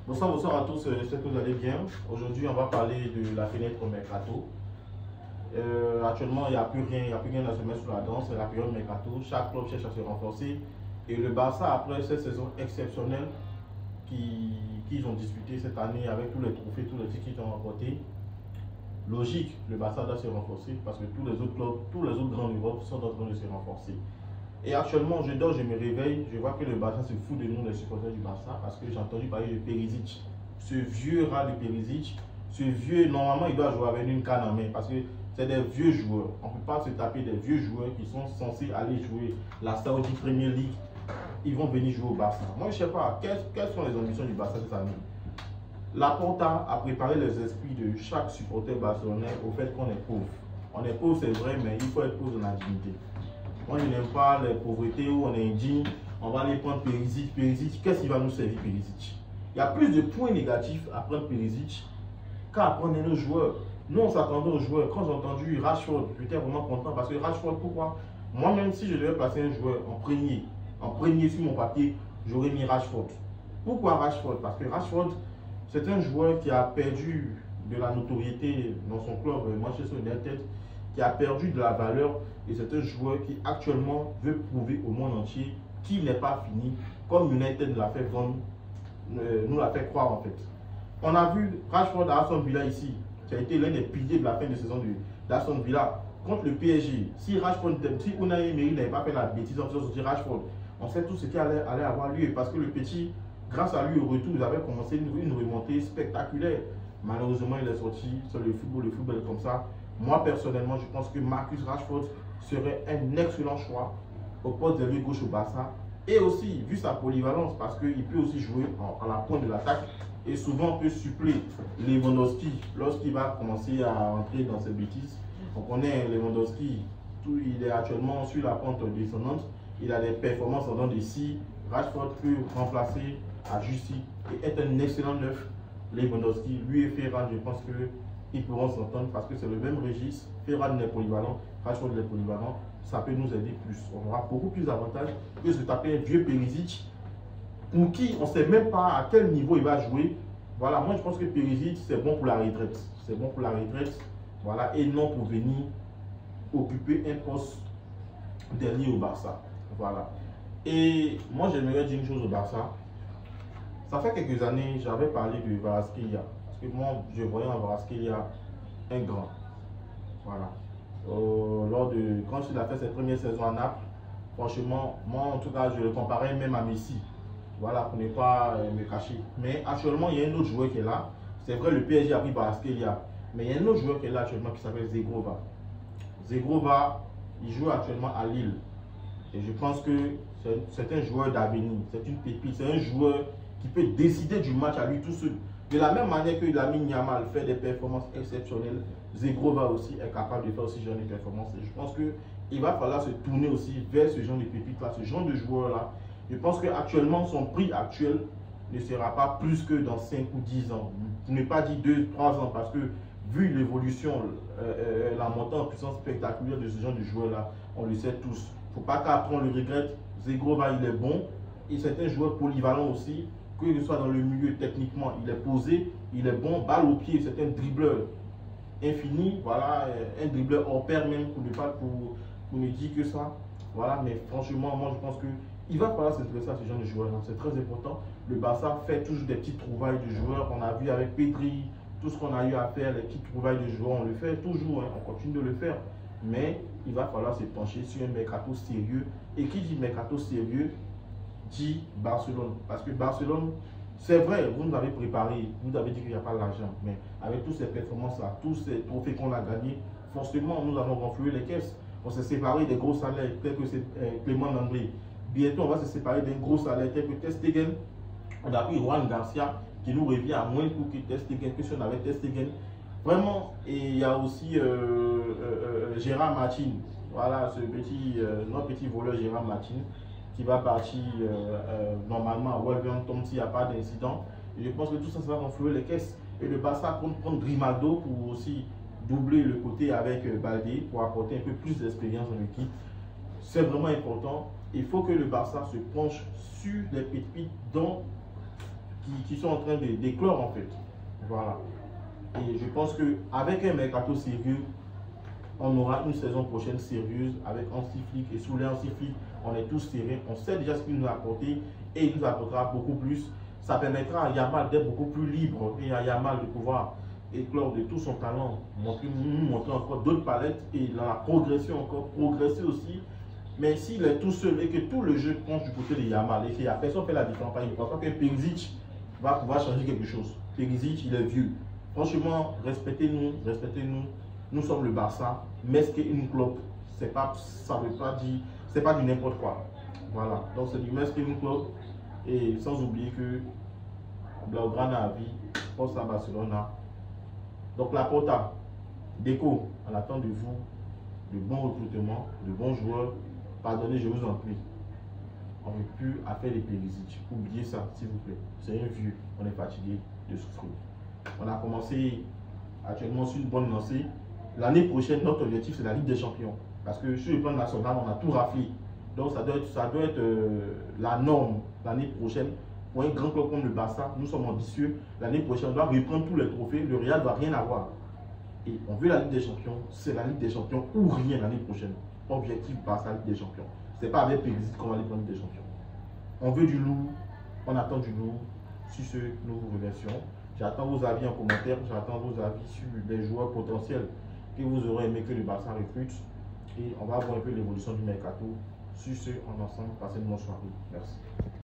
Bonsoir, bonsoir à tous, j'espère que vous allez bien. Aujourd'hui, on va parler de la fenêtre Mercato. Actuellement, il n'y a plus rien à se mettre sous la dent, c'est la période Mercato. Chaque club cherche à se renforcer. Et le Barça, après cette saison exceptionnelle qu'ils ont disputée cette année avec tous les trophées, tous les titres qu'ils ont remportés, logique, le Barça doit se renforcer parce que tous les autres clubs, tous les autres grands d'Europe sont en train de se renforcer. Et actuellement, je dors, je me réveille, je vois que le Barça se fout de nous, les supporters du Barça, parce que j'ai entendu parler de Perisic. Ce vieux rat de Perisic, ce vieux, normalement, il doit jouer avec une canne en main, parce que c'est des vieux joueurs. On ne peut pas se taper des vieux joueurs qui sont censés aller jouer la Saudi Premier League. Ils vont venir jouer au Barça. Moi, je ne sais pas, quelles sont les ambitions du Barça cette année? Laporta a préparé les esprits de chaque supporter barcelonais au fait qu'on est pauvre. On est pauvre, c'est vrai, mais il faut être pauvre dans la dignité. Moi, je n'aime pas les pauvretés où on est indigne. On va aller prendre Perisic. Perisic, qu'est-ce qui va nous servir, Perisic? Il y a plus de points négatifs à prendre Perisic qu'à prendre nos joueurs. Nous, on s'attendait aux joueurs. Quand j'ai entendu Rashford, j'étais vraiment content parce que Rashford, pourquoi? Moi-même, si je devais passer un joueur en premier sur mon papier, j'aurais mis Rashford. Pourquoi Rashford? Parce que Rashford, c'est un joueur qui a perdu de la notoriété dans son club Manchester United, qui a perdu de la valeur, et c'est un joueur qui actuellement veut prouver au monde entier qu'il n'est pas fini, comme United nous l'a fait vendre, nous l'a fait croire en fait. On a vu Rashford à Aston Villa ici, qui a été l'un des piliers de la fin de saison d'Aston Villa contre le PSG. Si Rashford, si Unai Emery n'avait pas fait la bêtise en faisant sortir Rashford, on sait tout ce qui allait avoir lieu, parce que le petit, grâce à lui au retour, ils avaient commencé une remontée spectaculaire. Malheureusement, il est sorti sur le football est comme ça. Moi, personnellement, je pense que Marcus Rashford serait un excellent choix au poste de gauche au Barça. Et aussi, vu sa polyvalence, parce qu'il peut aussi jouer à la pointe de l'attaque et souvent peut suppléer Lewandowski lorsqu'il va commencer à entrer dans ses bêtises. On connaît Lewandowski, il est actuellement sur la pente descendante. Il a des performances en dents de scie. Rashford peut remplacer à Jussi et est un excellent neuf. Lewandowski, lui et Ferran, je pense qu'ils pourront s'entendre parce que c'est le même registre. Ferran est polyvalent, Rashford est polyvalent. Ça peut nous aider plus. On aura beaucoup plus d'avantages que de se taper un vieux Perisic pour qui on ne sait même pas à quel niveau il va jouer. Voilà, moi je pense que Perisic c'est bon pour la retraite. C'est bon pour la retraite. Voilà, et non pour venir occuper un poste dernier au Barça. Voilà. Et moi j'aimerais dire une chose au Barça. Ça fait quelques années, j'avais parlé de Kvaratskhelia. Parce que moi, je voyais en Kvaratskhelia un grand. Voilà. Quand il a fait cette première saison à Naples, franchement, moi en tout cas, je le comparais même à Messi. Voilà, pour ne pas me cacher. Mais actuellement, il y a un autre joueur qui est là. C'est vrai, le PSG a pris Kvaratskhelia. Mais il y a un autre joueur qui est là actuellement qui s'appelle Zegrova. Zegrova, il joue actuellement à Lille. Et je pense que c'est un joueur d'avenir. C'est une pépite. C'est un joueur qui peut décider du match à lui tout seul. De la même manière que Lamine Yamal fait des performances exceptionnelles, Zegrova aussi est capable de faire aussi ce genre de performances. Et je pense qu'il va falloir se tourner aussi vers ce genre de pépites-là, ce genre de joueurs-là. Je pense qu'actuellement, son prix actuel ne sera pas plus que dans 5 ou 10 ans. Pour ne pas dire 2-3 ans, parce que vu l'évolution, la montée en puissance spectaculaire de ce genre de joueurs-là, on le sait tous. Il ne faut pas qu'après on le regrette. Zegrova, il est bon. Et c'est un joueur polyvalent aussi. Que ce soit dans le milieu techniquement, il est posé, il est bon, balle au pied, c'est un dribbleur infini, voilà, un dribbleur hors pair même pour ne dire que ça. Voilà, mais franchement, moi je pense qu'il va falloir s'intéresser à ce genre de joueurs-là, c'est très important. Le Barça fait toujours des petites trouvailles de joueurs, on a vu avec Pedri, tout ce qu'on a eu à faire, les petites trouvailles de joueurs, on le fait toujours, hein, on continue de le faire. Mais il va falloir se pencher sur un mercato sérieux. Et qui dit mercato sérieux, dit Barcelone. Parce que Barcelone, c'est vrai, vous nous avez préparé, vous avez dit qu'il n'y a pas l'argent, mais avec toutes ces performances-là, tous ces trophées qu'on a gagnés, forcément, nous avons renfloué les caisses. On s'est séparé des gros salaires tels que Clément Landry. Bientôt, on va se séparer d'un gros salaire tel que Ter Stegen. On a pris Juan Garcia qui nous revient à moins pour que Ter Stegen, que si on avait Ter Stegen. Vraiment, et il y a aussi Gérard Martin. Voilà, notre petit voleur Gérard Martin, qui va partir normalement à Wolverhampton s'il n'y a pas d'incident. Et je pense que tout ça, ça va renflouer les caisses. Et le Barça compte prendre Grimaldo pour aussi doubler le côté avec Baldé pour apporter un peu plus d'expérience dans l'équipe. C'est vraiment important. Il faut que le Barça se penche sur les pépites dont qui sont en train d'éclore en fait. Voilà. Et je pense qu'avec un mercato sérieux, on aura une saison prochaine sérieuse avec Hansi Flick. Et sous les Hansi Flick, on est tous serrés. On sait déjà ce qu'il nous a apporté et il nous apportera beaucoup plus. Ça permettra à Yamal d'être beaucoup plus libre et à Yamal de pouvoir éclore de tout son talent, nous montrer encore d'autres palettes et dans la progression encore, progresser aussi. Mais s'il est tout seul et que tout le jeu penche du côté de Yamal et qu'il n'y a personne qui fait la différence, il ne pense pas que Perisic va pouvoir changer quelque chose. Perisic, il est vieux. Franchement, respectez-nous, respectez-nous. Nous sommes le Barça, mais ce qu'une Klopp, ça ne veut pas dire, c'est pas du n'importe quoi. Voilà, donc c'est du Mesque une Klopp. Et sans oublier que Blaugrana a vie, poste à Barcelone. Donc la Porta, Deco, on attend de vous de bons recrutements, de bons joueurs. Pardonnez, je vous en prie. On ne veut plus affaire les Perisic. Oubliez ça, s'il vous plaît. C'est un vieux, on est fatigué de souffrir. On a commencé actuellement sur une bonne lancée. L'année prochaine, notre objectif, c'est la Ligue des Champions. Parce que sur le plan national, on a tout raflé. Donc ça doit être la norme l'année prochaine. Pour un grand club comme le Barça, nous sommes ambitieux. L'année prochaine, on doit reprendre tous les trophées. Le Real ne doit rien avoir. Et on veut la Ligue des Champions. C'est la Ligue des Champions ou rien l'année prochaine. Objectif Barça, Ligue des Champions. Ce n'est pas avec Perisic qu'on va aller prendre la Ligue des Champions. On veut du lourd. On attend du lourd sur ce nouveau version. J'attends vos avis en commentaire. J'attends vos avis sur les joueurs potentiels que vous aurez aimé que le Barça recrute. Et on va voir un peu l'évolution du mercato. Sur ce, en ensemble, passez une bonne soirée. Merci.